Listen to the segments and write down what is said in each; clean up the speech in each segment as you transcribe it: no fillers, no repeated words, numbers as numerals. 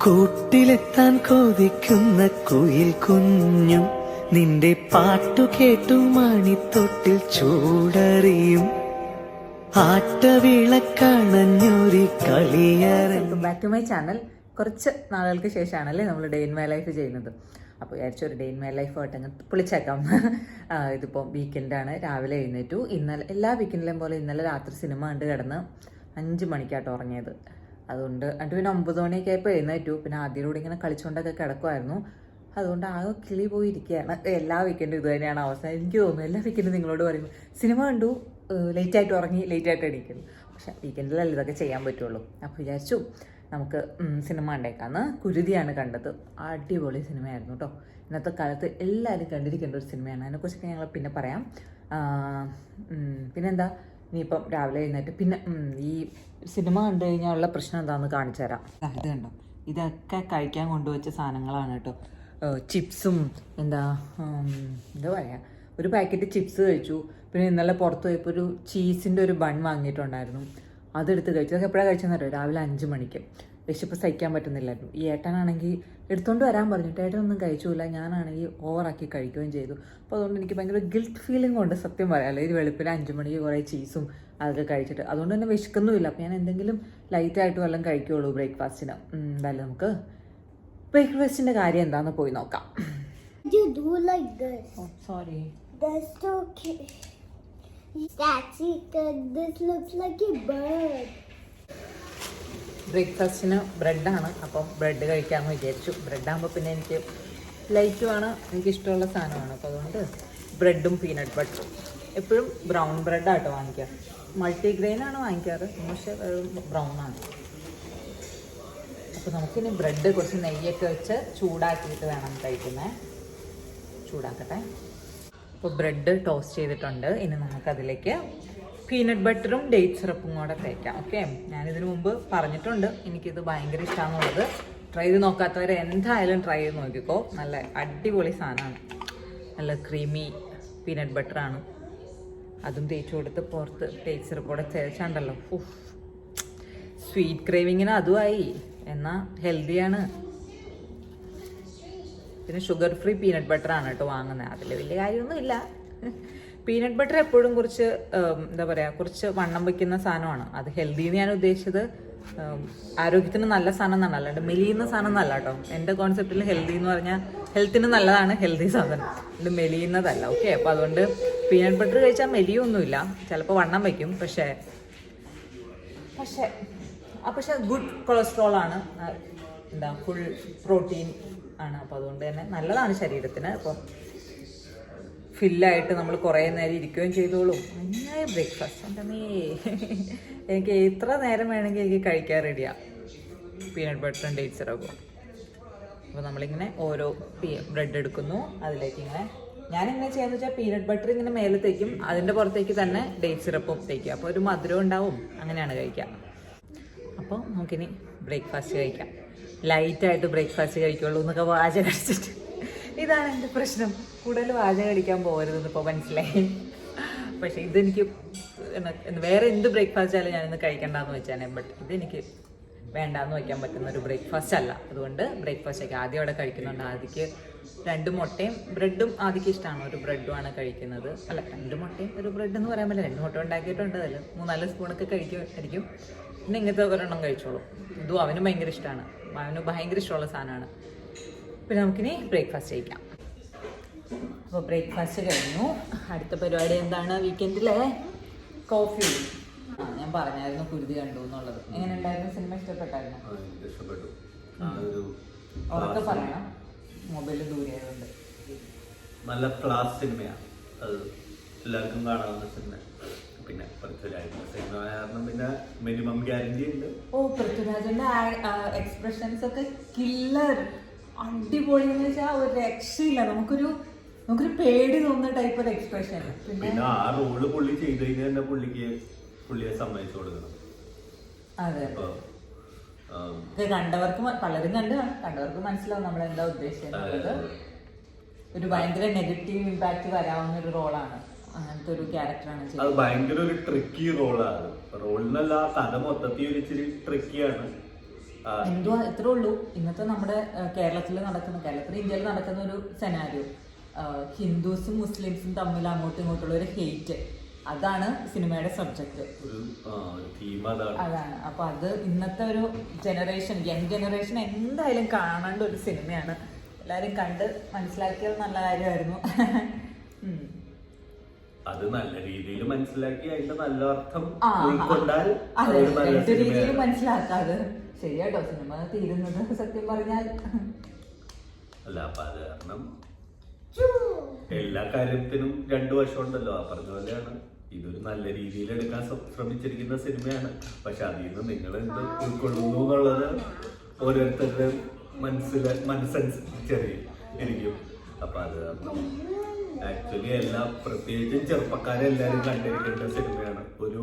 കൂട്ടിലെത്താൻ കൊതിക്കുന്ന കുയിൽ കുഞ്ഞും നിന്റെ പാട്ടു കേട്ടു മണിത്തൊട്ടിൽ ചൂടറിയും ആട്ടവിളക്കണഞ്ഞൊരു കളിയറ. Welcome back to my channel. കുറച്ച് നാളുകൾക്ക് ശേഷമാണല്ലേ നമ്മൾ ഡേ ഇൻ മൈ ലൈഫ് ചെയ്യുന്നത്. അപ്പോൾ വിചാരിച്ചു ഒരു ഡേ ഇൻ മൈ ലൈഫ് ആയിട്ട് അങ്ങ് പൊളിച്ചേക്കാം. ഇതിപ്പോൾ വീക്കെൻഡാണ്. രാവിലെ എഴുന്നേറ്റു. ഇന്നലെ എല്ലാ വീക്കെൻഡിലെയും പോലെ ഇന്നലെ രാത്രി സിനിമ കണ്ട് കിടന്ന് 5 മണിക്കാട്ടോ ഉറങ്ങിയത്. അതുകൊണ്ട് പിന്നെ 9 മണിയൊക്കെ ആയപ്പോൾ എഴുന്നേറ്റു. പിന്നെ ആദ്യയിലൂടെ ഇങ്ങനെ കളിച്ചുകൊണ്ടൊക്കെ കിടക്കുമായിരുന്നു. അതുകൊണ്ട് ആകെ കിളി പോയിരിക്കുകയാണ്. എല്ലാ വീക്കെൻഡും ഇത് തന്നെയാണ് അവസ്ഥ. എനിക്ക് തോന്നുന്നു എല്ലാ വീക്കെൻഡും നിങ്ങളോട് പറയും സിനിമ കണ്ടു, ലേറ്റായിട്ട് ഉറങ്ങി, ലേറ്റായിട്ട് എണീക്കുന്നു. പക്ഷെ വീക്കെൻഡിലല്ല ഇതൊക്കെ ചെയ്യാൻ പറ്റുള്ളൂ. അപ്പോൾ വിചാരിച്ചു നമുക്ക് സിനിമ കണ്ടേക്കാന്ന്. കുരുതിയാണ് കണ്ടത്. അടിപൊളി സിനിമയായിരുന്നു കേട്ടോ. ഇന്നത്തെ കാലത്ത് എല്ലാവരും കണ്ടിരിക്കേണ്ട ഒരു സിനിമയാണ്. അതിനെക്കുറിച്ചൊക്കെ ഞങ്ങൾ പിന്നെ പറയാം. പിന്നെന്താ, ഇനിയിപ്പം രാവിലെ എഴുന്നേറ്റ് പിന്നെ ഈ സിനിമ കണ്ടു കഴിഞ്ഞാൽ ഉള്ള പ്രശ്നം എന്താണെന്ന് കാണിച്ചു തരാം. ഇത് കണ്ടോ, ഇതൊക്കെ കഴിക്കാൻ കൊണ്ടുവച്ച സാധനങ്ങളാണ് കേട്ടോ. ചിപ്സും എന്താ പറയുക, ഒരു പാക്കറ്റ് ചിപ്സ് കഴിച്ചു. പിന്നെ ഇന്നലെ പുറത്ത് പോയപ്പോൾ ഒരു ചീസിൻ്റെ ഒരു ബൺ വാങ്ങിയിട്ടുണ്ടായിരുന്നു. അതെടുത്ത് കഴിച്ചു. അതൊക്കെ എപ്പോഴാണ് കഴിച്ചെന്ന് അറിയോ? രാവിലെ 5 മണിക്ക്. വിശപ്പ് സഹിക്കാൻ പറ്റുന്നില്ലായിരുന്നു. ഈ ഏട്ടനാണെങ്കിൽ എടുത്തുകൊണ്ട് വരാൻ പറഞ്ഞിട്ട് ഏട്ടനൊന്നും കഴിച്ചില്ല. ഞാനാണെങ്കിൽ ഓവറാക്കി കഴിക്കുകയും ചെയ്തു. അപ്പോൾ അതുകൊണ്ട് എനിക്ക് ഭയങ്കര ഗിൽറ്റ് ഫീലിംഗ് ഉണ്ട് സത്യം പറയാമല്ലോ. ഇത് വെളുപ്പിന് 5 മണിക്ക് കുറേ ചീസും അതൊക്കെ കഴിച്ചിട്ട്. അതുകൊണ്ട് തന്നെ വിശക്കുന്നുമില്ല. അപ്പോൾ ഞാൻ എന്തെങ്കിലും ലൈറ്റായിട്ട് വല്ലതും കഴിക്കുകയുള്ളൂ ബ്രേക്ക്ഫാസ്റ്റിന്. എന്തായാലും നമുക്ക് ബ്രേക്ക്ഫാസ്റ്റിൻ്റെ കാര്യം എന്താണെന്ന് പോയി നോക്കാം. You do like this. Oh, sorry. That's okay. That's it. This looks like a bird. ബ്രേക്ക്ഫാസ്റ്റിന് ബ്രെഡാണ്. അപ്പം ബ്രെഡ് കഴിക്കാമെന്ന് വിചാരിച്ചു. ബ്രെഡാകുമ്പോൾ പിന്നെ എനിക്ക് ലൈറ്റുമാണ്, എനിക്കിഷ്ടമുള്ള സാധനമാണ്. അപ്പോൾ അതുകൊണ്ട് ബ്രെഡും പീനട്ട് ബട്ടറും. എപ്പോഴും ബ്രൗൺ ബ്രെഡാട്ടോ വാങ്ങിക്കുക. മൾട്ടിഗ്രെയിനാണ് വാങ്ങിക്കാറ്, പക്ഷേ ബ്രൗണാണ്. അപ്പോൾ നമുക്കിനി ബ്രെഡ് കുറച്ച് നെയ്യൊക്കെ വെച്ച് ചൂടാക്കിയിട്ട് വേണം കഴിക്കുന്നത്. ചൂടാക്കട്ടെ. അപ്പോൾ ബ്രെഡ് ടോസ്റ്റ് ചെയ്തിട്ടുണ്ട്. ഇനി നമുക്കതിലേക്ക് പീനട്ട് ബട്ടറും ഡേറ്റ് സിറപ്പും കൂടെ തേക്കാം. ഓക്കെ, ഞാനിതിനു മുമ്പ് പറഞ്ഞിട്ടുണ്ട് എനിക്കിത് ഭയങ്കര ഇഷ്ടമാണെന്നുള്ളത്. ട്രൈ ചെയ്ത് നോക്കാത്തവർ എന്തായാലും ട്രൈ ചെയ്ത് നോക്കിക്കോ. നല്ല അടിപൊളി സാധനമാണ്. നല്ല ക്രീമി പീനട്ട് ബട്ടറാണ്. അതും തേച്ച് കൊടുത്ത് പുറത്ത് ഡേറ്റ് സിറപ്പ് കൂടെ തേച്ചാണ്ടല്ലോ, സ്വീറ്റ് ക്രേവിങ്ങിന് അതുമായി. എന്നാൽ ഹെൽത്തിയാണ്. പിന്നെ ഷുഗർ ഫ്രീ പീനട്ട് ബട്ടറാണ് കേട്ടോ വാങ്ങുന്നത്. അതിൽ വലിയ കാര്യമൊന്നുമില്ല. പീനട്ട് ബട്ടർ എപ്പോഴും കുറച്ച് എന്താ പറയുക, കുറച്ച് വണ്ണം വയ്ക്കുന്ന സാധനമാണ്. അത് ഹെൽത്തി എന്ന് ഞാൻ ഉദ്ദേശിച്ചത് ആരോഗ്യത്തിന് നല്ല സാധനം എന്നാണ്, അല്ലാണ്ട് മെലിയുന്ന സാധനം എന്നല്ല കേട്ടോ. എൻ്റെ കോൺസെപ്റ്റിൽ ഹെൽത്തി എന്ന് പറഞ്ഞാൽ ഹെൽത്തിന് നല്ലതാണ് ഹെൽത്തി സാധനം, ഇത് മെലിയുന്നതല്ല. ഓക്കെ, അപ്പോൾ അതുകൊണ്ട് പീനട്ട് ബട്ടർ കഴിച്ചാൽ മെലിയൊന്നുമില്ല. ചിലപ്പോൾ വണ്ണം വയ്ക്കും, പക്ഷേ ഗുഡ് കൊളസ്ട്രോൾ ആണ്. എന്താ, ഫുൾ പ്രോട്ടീൻ ആണ്. അപ്പോൾ അതുകൊണ്ട് തന്നെ നല്ലതാണ് ശരീരത്തിന്. അപ്പം ഫില്ലായിട്ട് നമ്മൾ കുറേ നേരം ഇരിക്കുകയും ചെയ്തോളും. അങ്ങനെ ബ്രേക്ക്ഫാസ്റ്റ് എൻ്റെ എനിക്ക് എത്ര നേരം വേണമെങ്കിൽ എനിക്ക് കഴിക്കാൻ റെഡിയാണ് പീനട്ട് ബട്ടറും ഡേറ്റ് സിറപ്പും. അപ്പോൾ നമ്മളിങ്ങനെ ഓരോ ബ്രെഡ് എടുക്കുന്നു, അതിലേക്ക് ഇങ്ങനെ ഞാനിങ്ങനെ ചെയ്യാന്ന് വെച്ചാൽ പീനട്ട് ബട്ടർ ഇങ്ങനെ മേലെ തേക്കും, അതിൻ്റെ പുറത്തേക്ക് തന്നെ ഡേറ്റ് സിറപ്പും തേക്കും. അപ്പോൾ ഒരു മധുരം ഉണ്ടാവും. അങ്ങനെയാണ് കഴിക്കുക. അപ്പോൾ നമുക്കിനി ബ്രേക്ക്ഫാസ്റ്റ് കഴിക്കാം. ലൈറ്റായിട്ട് ബ്രേക്ക്ഫാസ്റ്റ് കഴിക്കുള്ളൂ എന്നൊക്കെ വാചകം അടിച്ചിട്ട്. ഇതാണ് എൻ്റെ പ്രശ്നം. കൂടുതൽ വാചകം അടിക്കാൻ പോകരുതെന്ന് ഇപ്പോൾ മനസ്സിലായി. പക്ഷേ ഇതെനിക്ക് വേറെ എന്ത് ബ്രേക്ക്ഫാസ്റ്റ് ആയാലും ഞാനിന്ന് കഴിക്കണ്ടെന്ന് വെച്ചാൽ, ബട്ട് ഇതെനിക്ക് വേണ്ടാന്ന് വയ്ക്കാൻ പറ്റുന്ന ഒരു ബ്രേക്ക്ഫാസ്റ്റ് അല്ല. അതുകൊണ്ട് ബ്രേക്ക്ഫാസ്റ്റ് ഒക്കെ ആദ്യം അവിടെ കഴിക്കുന്നുണ്ട്. ആദ്യക്ക് 2 മുട്ടയും ബ്രെഡും ആദ്യക്ക് ഇഷ്ടമാണ്. ഒരു ബ്രെഡുമാണ് കഴിക്കുന്നത്. അല്ല, 2 മുട്ടയും ഒരു ബ്രെഡ് എന്ന് പറയാൻ പറ്റില്ല. 2 മുട്ട ഉണ്ടാക്കിയിട്ടുണ്ട്. അതിൽ 3-4 സ്പൂണൊക്കെ കഴിക്കും. പിന്നെ ഇങ്ങനത്തെ ഒരെണ്ണം കഴിച്ചോളൂ. ഇതും അവന് ഭയങ്കര ഇഷ്ടമാണ്. അവന് ഭയങ്കര ഇഷ്ടമുള്ള സാധനമാണ്. പിന്നെ നമുക്കിനി ബ്രേക്ക്ഫാസ്റ്റ് കഴിക്കാം. അപ്പോൾ ബ്രേക്ക്ഫാസ്റ്റ് കഴിഞ്ഞു. അടുത്ത പരിപാടി എന്താണ്? വീക്കെൻഡിലെ കോഫി. ഞാൻ പറഞ്ഞായിരുന്നു കുരുതി കണ്ടു എന്നുള്ളത്. എങ്ങനെ ഉണ്ടായിരുന്നു? സിനിമ ഇഷ്ടപ്പെട്ടായിരുന്നു? ഉറക്കെ പറയണം, മൊബൈൽ ദൂരെയായതുകൊണ്ട്. നല്ല ക്ലാസ് സിനിമയാണ്. അത് എല്ലാവർക്കും കാണാവുന്ന സിനിമ. പിന്നെ പൃഥ്വിരാജിന്റെ സിനിമ കാരണം പിന്നെ മിനിമം ഗ്യാരണ്ടി ഉണ്ട്. പൃഥ്വിരാജിന്റെ എക്സ്പ്രഷൻസ് ഒക്കെ കില്ലർ, അടിപൊളി എന്ന് വെച്ചാൽ ഒരു രക്ഷയില്ല. നമുക്കൊരു പേടി തോന്നുന്ന ടൈപ്പ് ഓഫ് എക്സ്പ്രഷൻ. പിന്നെ ആ റോള് പുള്ളി ചെയ്ത് കഴിഞ്ഞാൽ തന്നെ പുള്ളിയെ സമ്മതിച്ചു കൊടുക്കണം. അതെ, കണ്ടവർക്ക് പലരും കണ്ടവർക്ക് മനസ്സിലാവും നമ്മൾ എന്താ ഉദ്ദേശിച്ചത്. ഒരു ഭയങ്കര നെഗറ്റീവ് ഇമ്പാക്ട് വരാവുന്ന ഒരു റോളാണ്. അങ്ങനത്തെ ഒരു ക്യാരക്ടറാണ്. അത് ഭയങ്കര ഒരു ട്രിക്കി റോളാണ്. റോളിനല്ല, കഥ മൊത്തത്തിൽ ഒരു ഇച്ചിരി ട്രിക്കിയാണ്. എന്തുവാ ഇത്രേ ഉള്ളൂ ഇന്നത്തെ നമ്മുടെ കേരളത്തിൽ ഇന്ത്യയിൽ നടക്കുന്ന ഒരു സെനാരിയോ. ഹിന്ദുസും മുസ്ലിംസും തമ്മിൽ അങ്ങോട്ടും ഇങ്ങോട്ടുള്ള ഒരു ഹെയ്റ്റ്, അതാണ് സിനിമയുടെ സബ്ജക്റ്റ്. അതാണ്. അപ്പൊ അത് ഇന്നത്തെ ഒരു ജനറേഷൻ, യങ് ജനറേഷൻ എന്തായാലും കാണേണ്ട ഒരു സിനിമയാണ്. എല്ലാരും കണ്ട് മനസ്സിലാക്കിയത് നല്ല കാര്യമായിരുന്നു. അത് നല്ല രീതിയിൽ മനസ്സിലാക്കി അതിന്റെ നല്ല അർത്ഥം ഉൾക്കൊണ്ടാൽ രണ്ട് രീതിയിൽ മനസ്സിലാക്കാതെ ശരിയാട്ടോ സിനിമ തീരുന്നത് സത്യം പറഞ്ഞാൽ. അല്ല അപ്പൊ അത് കാരണം എല്ലാ കാര്യത്തിനും രണ്ടു വശമുണ്ടല്ലോ. ആ പറഞ്ഞ പോലെയാണ് ഇതൊരു നല്ല രീതിയിൽ എടുക്കാൻ ശ്രമിച്ചിരിക്കുന്ന സിനിമയാണ്. പക്ഷെ അതിൽ നിന്ന് നിങ്ങൾ എന്ത് ഉൾക്കൊള്ളുന്നു എന്നുള്ളത് ഓരോരുത്തരുടെ മനസ്സനുസരിച്ചിരിക്കും. അപ്പൊ അത് ആക്ച്വലി എല്ലാ പ്രത്യേകിച്ചും ചെറുപ്പക്കാരെല്ലാരും കണ്ടിരിക്കേണ്ട സിനിമയാണ്. ഒരു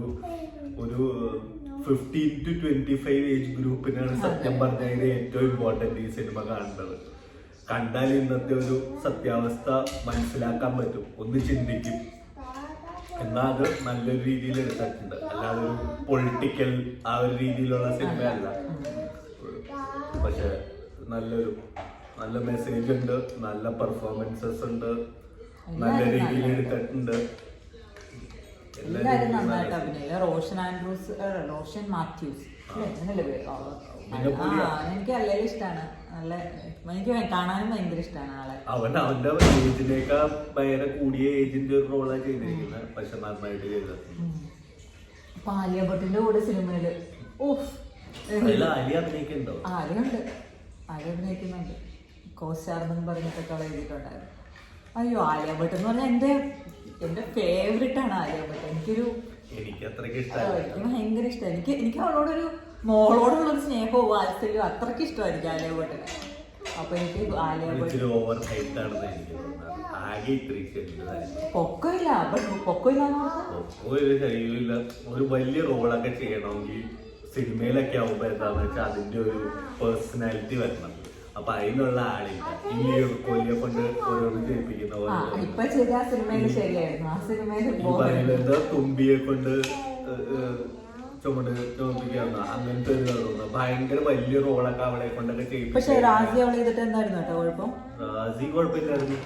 15 to 25 ഏജ് ഗ്രൂപ്പിനാണ് സത്യം പറഞ്ഞാൽ ഏറ്റവും ഇമ്പോർട്ടന്റ് ഈ സിനിമ കാണേണ്ടത്. കണ്ടാൽ ഇന്നത്തെ ഒരു സത്യാവസ്ഥ മനസ്സിലാക്കാൻ പറ്റും, ഒന്ന് ചിന്തിക്കും. എന്നാൽ അത് നല്ലൊരു രീതിയിൽ എടുത്തിട്ടുണ്ട്, അല്ലാതെ ഒരു പൊളിറ്റിക്കൽ ആ ഒരു രീതിയിലുള്ള സിനിമയല്ല. പക്ഷെ നല്ല മെസ്സേജ് ഉണ്ട്, നല്ല പെർഫോമൻസസ് ഉണ്ട്, നല്ല രീതിയിൽ എടുത്തിട്ടുണ്ട്. എല്ലാവരും നന്നായിട്ട് അഭിനയില്ല. റോഷൻ മാത്യൂസ് എനിക്ക് അല്ലെങ്കിൽ ഇഷ്ടമാണ്. നല്ല എനിക്ക് കാണാനും ഭയങ്കര ഇഷ്ടമാണ് ആളെ. അവന്റെ ഏജിനേക്കാൾ ഭയങ്കര കൂടിയ ഏജിന്റെ ഒരു റോളാണ് ചെയ്തിരിക്കുന്നത്. പക്ഷെ നന്നായിട്ട് ചെയ്തിട്ടുണ്ട്. ആലിയ ഭട്ടിന്റെ കൂടെ സിനിമയില് ആലിയ അഭിനയിക്കുന്നുണ്ടോ? ആലിയുണ്ട്, ആലിയ അഭിനയിക്കുന്നുണ്ട്. കോസ്റ്റാർന്ന് പറഞ്ഞിട്ടൊക്കെ അവളെ എഴുതിയിട്ടുണ്ടായിരുന്നു. അയ്യോ ആലിയ ഭട്ട് എന്ന് പറഞ്ഞാൽ എന്റെ ഫേവറേറ്റ് ആണ് ആലിയ ഭട്ട്. എനിക്ക് ഭയങ്കര ഇഷ്ടമാണ്. എനിക്ക് അവളോടൊരു മോളോടുള്ളൊരു സ്നേഹവും വാത്സല്യവും അത്രയ്ക്ക് ഇഷ്ടമായിരിക്കും ആലിയ ഭട്ടിന്. അപ്പൊ എനിക്ക് ആലിയ ഭട്ട് പൊക്കമില്ല. ഒരു വലിയ റോളൊക്കെ ചെയ്യണമെങ്കിൽ സിനിമയിലൊക്കെ ആവുമ്പോ എന്താന്ന് വെച്ചാൽ അതിന്റെ ഒരു പേഴ്സണാലിറ്റി വരണം. അപ്പൊ അതിനുള്ള ആളില്ല. ഈ കൊല്ലിയെ കൊണ്ട് ഓരോന്ന് ചെയ്യിപ്പിക്കുന്ന പോലെ തുമ്പിയെ കൊണ്ട് ചുമപ്പിക്കാവുന്ന അങ്ങനത്തെ ഒരു തോന്നുന്നു. ഭയങ്കര വലിയ റോളൊക്കെ അവളെ കൊണ്ടൊക്കെ ചെയ്യിപ്പിച്ചു. റാസി കുഴപ്പമില്ലായിരുന്നു.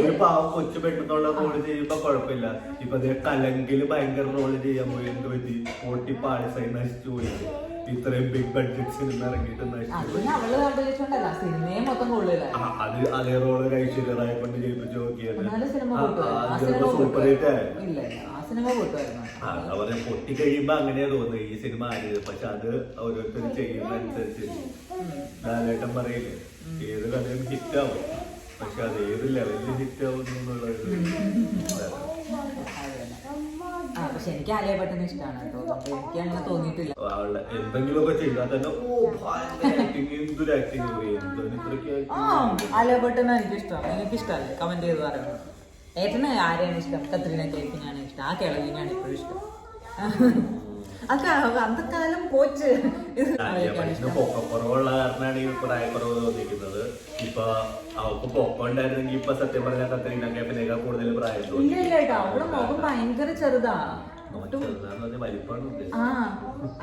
ഒരു പാവം കൊച്ചു പെട്ടെന്നുള്ള റോള് ചെയ്യുമ്പോ കുഴപ്പമില്ല. ഇപ്പൊ അതേ കലങ്കില് ഭയങ്കര റോള് ചെയ്യാൻ പോയി. എന്ത് പറ്റി? പൊട്ടി പാളിസായി നശിച്ചു പോയി. ഇത്രയും ബിഗ് ബഡ്ജറ്റ് സിനിമ ഇറങ്ങിയിട്ട് അതേ റോള് ഐശ്വര്യ റായെ കൊണ്ട് ചെയ്യിപ്പിച്ചു നോക്കിയത് സൂപ്പർ ഹിറ്റ് ആയിരുന്നു. അവരെ പൊട്ടി കഴിയുമ്പോ അങ്ങനെയാ തോന്നുന്നത് ഈ സിനിമ ആയത്. പക്ഷെ അത് ഓരോരുത്തരും ചെയ്യുന്ന അനുസരിച്ച് ലാലേട്ടൻ പറയില്ലേ ഏത് കഥയും ഹിറ്റാവും, പക്ഷെ അത് ഏത് ലെവലിൽ ഹിറ്റാവും എന്നുള്ളത്. പക്ഷെ എനിക്ക് ആലിയ ഭട്ടിനെ ഇഷ്ടമാണ് കേട്ടോ. എനിക്ക് അങ്ങനെ തോന്നിയിട്ടില്ല. എന്തെങ്കിലുമൊക്കെ ചെയ്താൽ തന്നെ എന്തൊരു ആക്ടിങ് ആലിയ ഭട്ടിനെ എനിക്കിഷ്ടമാണ്. എനിക്കിഷ്ടമല്ലേ കമന്റ് ചെയ്ത് പറയുന്നത്. ഏട്ടന് ആരെയാണ് ഇഷ്ടം? കത്രീന കൈഫിനാണ് ഇഷ്ടം. ആ കിളവിനാണ് ഇപ്പോഴും ഇഷ്ടം. അന്തക്കാലം പോച്ച് പൊക്കക്കുറവുള്ള കാരണമാണ് ഈ പ്രായക്കുറവ് തോന്നിക്കുന്നത്. ഇപ്പൊ അവൾക്ക് പൊക്കം ഉണ്ടായിരുന്നെങ്കിൽ ഇപ്പൊ സത്യം പറഞ്ഞാൽ കത്രീന കൈഫിനേക്കാൾ കൂടുതൽ പ്രായം തോന്നി. അവളുടെ മുഖം ഭയങ്കര ചെറുതാ. വലിപ്പമാണ്. ആ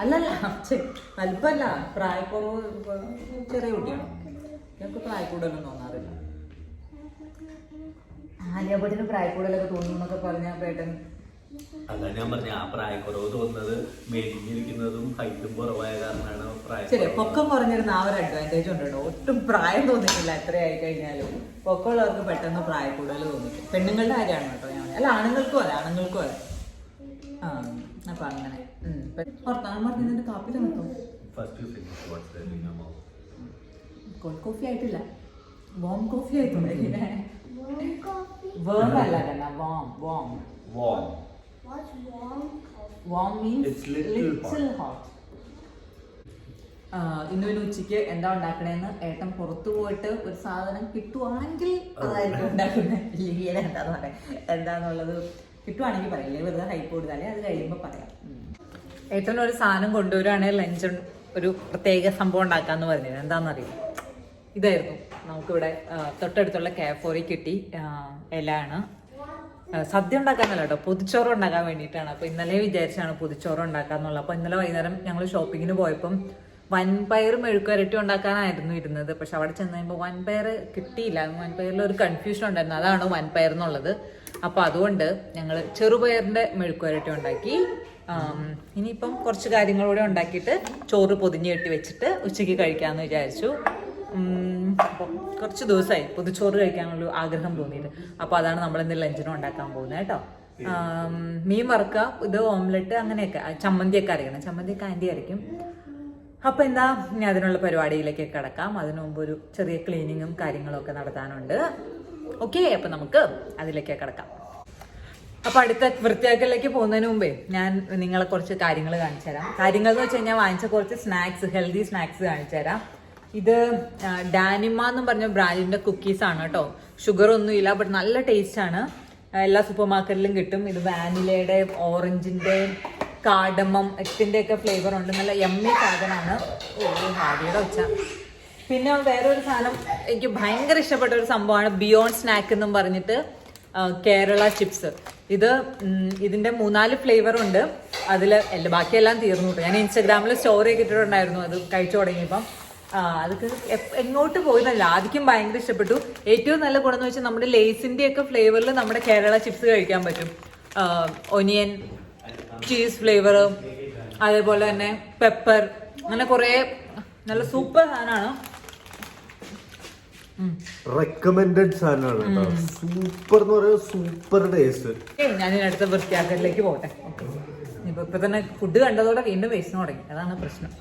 അല്ലല്ല വലിപ്പല്ല, പ്രായക്കുറവ്. ചെറിയ കുട്ടിയാണ്. ഞങ്ങൾക്ക് പ്രായക്കൂടലൊന്നും തോന്നാറില്ല. ആലിയ ഭട്ടിന് പ്രായക്കൂടലൊക്കെ തോന്നുന്നൊക്കെ പറഞ്ഞ പേട്ടൻ. അതാ ഞാൻ പറഞ്ഞ ആ പ്രായക്കുറവ് തോന്നുന്നത് മെലിഞ്ഞിരിക്കുന്നതും ഹൈറ്റും കുറവായ കാരണമാണ്. ശരി, പൊക്കം കുറഞ്ഞിരുന്ന ആ ഒരു അഡ്വാൻറ്റേജ് ഉണ്ട് കേട്ടോ. ഒട്ടും പ്രായം തോന്നിട്ടില്ല. എത്രയായി കഴിഞ്ഞാലും പൊക്കമുള്ളവർക്ക് പെട്ടെന്ന് പ്രായക്കൂടൽ തോന്നിക്കും. പെണ്ണുങ്ങളുടെ കാര്യമാണ് കേട്ടോ ഞാൻ. അല്ല ആണുങ്ങൾക്കും അതെ. ആ അപ്പൊ അങ്ങനെ വർത്താനം പറഞ്ഞതിന്റെ കാപ്പി തന്നോ? കോൾഡ് കോഫി ആയിട്ടില്ല, വോം കോഫി ആയിട്ടുണ്ട്. Warm അല്ല കണ്ണ, warm. What's warm? Warm means it's little hot. ഇന്നൊരു ഉച്ചയ്ക്ക് എന്താ ഉണ്ടാക്കണേന്ന് ഏട്ടൻ പുറത്തു പോയിട്ട് ഒരു സാധനം കിട്ടുവാണെങ്കിൽ അതായിരിക്കും ഉണ്ടാക്കുന്നത്. ഇല്ലെങ്കിൽ എന്താന്ന് പറയാം, എന്താന്നുള്ളത് കിട്ടുവാണെങ്കിൽ പറയില്ലേ, വെറുതെ ഹൈപ്പ് കൊടുത്താലേ അത് കഴിയുമ്പോൾ പറയാം. ഏട്ടൻ ഒരു സാധനം കൊണ്ടുവരുവാണെങ്കിൽ ലഞ്ച് ഒരു പ്രത്യേക സംഭവം ഉണ്ടാക്കാന്ന് പറഞ്ഞത് എന്താണെന്നറിയാം. ഇതായിരുന്നു നമുക്കിവിടെ തൊട്ടടുത്തുള്ള കാഫോറി കിട്ടി. ഇലയാണ്. സദ്യ ഉണ്ടാക്കാന്നല്ല കേട്ടോ, പൊതിച്ചോറ് ഉണ്ടാക്കാൻ വേണ്ടിയിട്ടാണ്. അപ്പോൾ ഇന്നലെ വിചാരിച്ചാണ് പൊതിച്ചോറ് ഉണ്ടാക്കാന്നുള്ളത്. അപ്പോൾ ഇന്നലെ വൈകുന്നേരം ഞങ്ങൾ ഷോപ്പിങ്ങിന് പോയപ്പം വൻപയർ മെഴുക്കുവരട്ടി ഉണ്ടാക്കാനായിരുന്നു ഇരുന്നത്. പക്ഷെ അവിടെ ചെന്ന് കഴിയുമ്പോൾ വൻപയർ കിട്ടിയില്ല. വൻപയറിൽ ഒരു കൺഫ്യൂഷൻ ഉണ്ടായിരുന്നു, അതാണോ വൻപയർ എന്നുള്ളത്. അപ്പോൾ അതുകൊണ്ട് ഞങ്ങൾ ചെറുപയറിൻ്റെ മെഴുക്കുവരട്ടി ഉണ്ടാക്കി. ഇനിയിപ്പം കുറച്ച് കാര്യങ്ങളൂടെ ഉണ്ടാക്കിയിട്ട് ചോറ് പൊതിഞ്ഞ് കെട്ടി വെച്ചിട്ട് ഉച്ചയ്ക്ക് കഴിക്കാമെന്ന് വിചാരിച്ചു. അപ്പം കുറച്ച് ദിവസമായി പൊതിച്ചോറ് കഴിക്കാനുള്ള ആഗ്രഹം തോന്നിയിട്ട്. അപ്പോൾ അതാണ് നമ്മളിന്ന് ലഞ്ചിനും ഉണ്ടാക്കാൻ പോകുന്നത് കേട്ടോ. മീൻ വറുക്കുക, ഇത് ഓംലെറ്റ്, അങ്ങനെയൊക്കെ. ചമ്മന്തിയൊക്കെ അരയ്ക്കണം, ചമ്മന്തിയൊക്കെ ആൻറ്റി അരയ്ക്കും. അപ്പോൾ എന്താ, ഇനി അതിനുള്ള പരിപാടിയിലേക്ക് കിടക്കാം. അതിനു മുമ്പ് ഒരു ചെറിയ ക്ലീനിങ്ങും കാര്യങ്ങളും ഒക്കെ നടത്താനുണ്ട്. ഓക്കെ, അപ്പം നമുക്ക് അതിലേക്ക് കിടക്കാം. അപ്പോൾ അടുത്ത വൃത്തിയാക്കലിലേക്ക് പോകുന്നതിന് മുമ്പേ ഞാൻ നിങ്ങളെ കുറച്ച് കാര്യങ്ങൾ കാണിച്ചു തരാം. കാര്യങ്ങൾ എന്ന് വെച്ച് കഴിഞ്ഞാൽ വാങ്ങിച്ച കുറച്ച് സ്നാക്സ്, ഹെൽത്തി സ്നാക്സ് കാണിച്ചു തരാം. ഇത് ഡാനിമ എന്നും പറഞ്ഞ ബ്രാൻഡിൻ്റെ കുക്കീസാണ് കേട്ടോ. ഷുഗർ ഒന്നുമില്ല, ബട്ട് നല്ല ടേസ്റ്റാണ്. എല്ലാ സൂപ്പർ മാർക്കറ്റിലും കിട്ടും. ഇത് വാനിലയുടെ, ഓറഞ്ചിൻ്റെ, കാഡമം ഒക്കെ ഫ്ലേവർ ഉണ്ട്. നല്ല യമ്മി സാധനമാണ്. ഹാഡിയുടെ ഒച്ച. പിന്നെ വേറൊരു സാധനം എനിക്ക് ഭയങ്കര ഇഷ്ടപ്പെട്ട ഒരു സംഭവമാണ് ബിയോണ്ട് സ്നാക്ക് എന്നും പറഞ്ഞിട്ട് കേരള ചിപ്സ്. ഇതിൻ്റെ 3-4 ഫ്ലേവർ ഉണ്ട്. അതിൽ ബാക്കിയെല്ലാം തീർന്നു കേട്ടോ. ഞാൻ ഇൻസ്റ്റാഗ്രാമിൽ സ്റ്റോറി ഒക്കെ ഇട്ടിട്ടുണ്ടായിരുന്നു അത് കഴിച്ചു തുടങ്ങിയപ്പം. അതൊക്കെ എങ്ങോട്ട് പോയതല്ല, ആദ്യം ഭയങ്കര ഇഷ്ടപ്പെട്ടു. ഏറ്റവും നല്ല ഗുണം എന്ന് വെച്ചാൽ നമ്മുടെ ലേസിൻ്റെ ഒക്കെ ഫ്ലേവറിൽ നമ്മുടെ കേരള ചിപ്സ് കഴിക്കാൻ പറ്റും. ഒനിയൻ, ചീസ് ഫ്ലേവർ, അതേപോലെ തന്നെ പെപ്പർ, അങ്ങനെ കുറേ നല്ല സൂപ്പർ സാധനമാണ്. റെക്കമെൻഡഡ് സാധനമാണ്. സൂപ്പർ എന്ന് പറയുന്നത് സൂപ്പർ ടേസ്റ്റ്. ഞാൻ ഇതിനടുത്ത വൃത്തിയാക്കലിലേക്ക് പോട്ടെ. ഇപ്പൊ തന്നെ ഫുഡ് കണ്ടതോടെ വീണ്ടും വേസ്റ്റ് തുടങ്ങി, അതാണ് പ്രശ്നം.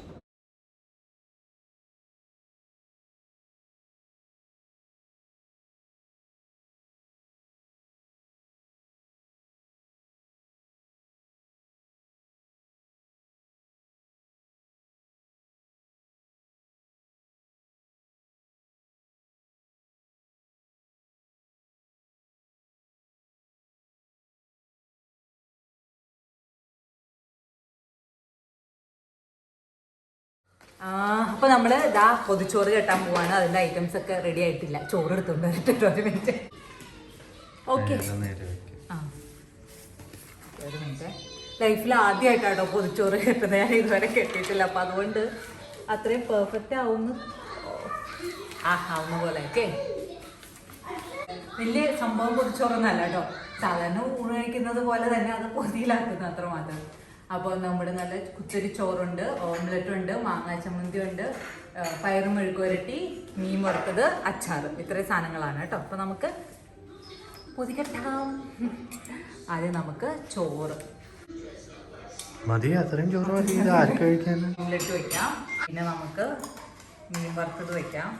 അപ്പൊ നമ്മള് ഇതാ പൊതിച്ചോറ് കെട്ടാൻ പോവാണ്. അതിന്റെ ഐറ്റംസ് ഒക്കെ റെഡി ആയിട്ടില്ല. ചോറ് എടുത്തോണ്ട് വരട്ടെ, ഒരു മിനിറ്റ്. ഓക്കെ, ഒരു മിനിറ്റ്. ലൈഫിൽ ആദ്യമായിട്ടാട്ടോ പൊതിച്ചോറ് കെട്ടുന്നത്. ഞാൻ ഇതുവരെ കെട്ടിയിട്ടില്ല. അപ്പൊ അതുകൊണ്ട് അത്രയും പെർഫെക്റ്റ് ആവുന്ന പോലെ. ഓക്കെ, വലിയ സംഭവം പൊതിച്ചോറൊന്നല്ല കേട്ടോ. സാധാരണ ഊണ് കഴിക്കുന്നത് പോലെ തന്നെ അത് പൊതിയിലാക്കുന്നത് അത്ര മാത്രം. അപ്പോൾ നമ്മുടെ നല്ല കുത്തരി ചോറുണ്ട്, ഓംലെറ്റ് ഉണ്ട്, മാങ്ങാ ചമ്മന്തി ഉണ്ട്, പയറും മെഴുക്കുവരട്ടി, മീൻ വറുത്തത്, അച്ചാറ്. ഇത്രയും സാധനങ്ങളാണ് കേട്ടോ. അപ്പോൾ നമുക്ക് പൊതികെട്ടാം. ആദ്യം നമുക്ക് ചോറ് മതി, അത്രയും ചോറ് മതി. ഓംലെറ്റ് വയ്ക്കാം. പിന്നെ നമുക്ക് മീൻ വറുത്തത് വയ്ക്കാം,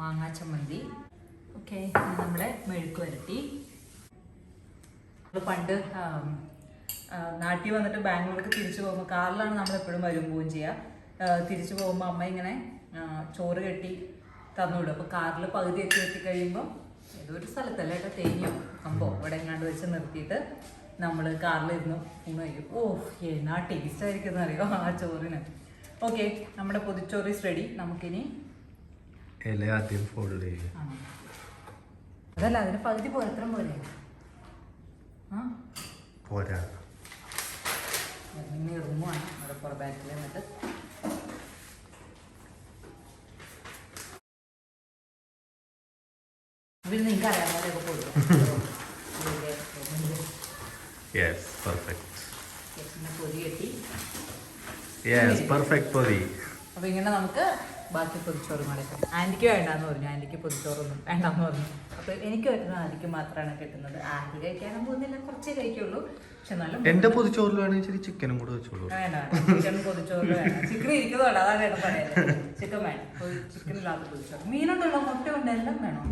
മാങ്ങാ ചമ്മന്തി. ഓക്കെ, നമ്മുടെ മെഴുക്കുവരട്ടി. പണ്ട് നാട്ടിൽ വന്നിട്ട് ബാംഗ്ലൂർക്ക് തിരിച്ചു പോകുമ്പോൾ കാറിലാണ് നമ്മൾ എപ്പോഴും വരും പോവുകയും ചെയ്യുക. തിരിച്ചു പോകുമ്പോൾ അമ്മ ഇങ്ങനെ ചോറ് കെട്ടി തന്നുവിടും. അപ്പോൾ കാറിൽ പകുതി എത്തി കഴിയുമ്പോൾ ഏതൊരു സ്ഥലത്തല്ല കേട്ടോ, തേഞ്ഞോ സംഭവം ഇവിടെ എങ്ങാണ്ട് വെച്ച് നിർത്തിയിട്ട് നമ്മൾ കാറിലിരുന്ന് ഊണ് കഴിക്കും. എന്നാ ടേസ്റ്റ് ആയിരിക്കും അറിയോ ആ ചോറിന്. ഓക്കെ, നമ്മുടെ പൊതിച്ചോറ് ഈസ് റെഡി. നമുക്കിനി അതല്ല, അതിന് പകുതി പോരത്രം പോലെ പോരാ. ഇറങ്ങുവാണ് അവിടെ പുറത്താക്കിൽ എന്നിട്ട് പിന്നെ നിങ്ങൾക്ക് അറിയാൻ പോലെയൊക്കെ കൊടുക്കും. പൊതി കെട്ടി. അപ്പൊ ഇങ്ങനെ നമുക്ക് ബാക്കി പൊതിച്ചോറും കൂടെ. ആൻറ്റിക്ക് വേണ്ടാന്ന് പറഞ്ഞു, ആൻറ്റിക്ക് പൊതിച്ചോറൊന്നും വേണ്ടാന്ന് പറഞ്ഞു. അപ്പോൾ എനിക്ക് പറ്റുന്ന ആൻറ്റിക്ക് മാത്രമാണ് കിട്ടുന്നത്. ആൻറ്റി കഴിക്കാനും പോകുന്നില്ല, കുറച്ചേ കഴിക്കുള്ളൂ. പക്ഷെ നല്ല എന്റെ പൊതിച്ചോറിൽ വേണമെങ്കിൽ ചിക്കനും കൂടെ വെച്ചോളൂ. വേണ്ട, ചിക്കൻ പൊതിച്ചോറിൽ വേണം. ചിക്കൻ ഇരിക്കുന്നതുകൊണ്ട് അതാണ് ഏട്ടൻ പറയുന്നത്. ചിക്കൻ വേണം, ചിക്കൻ ഇല്ലാത്ത പൊതിച്ചോറ്. മീനുണ്ടല്ലോ, മുട്ടയുണ്ട്, എല്ലാം വേണം.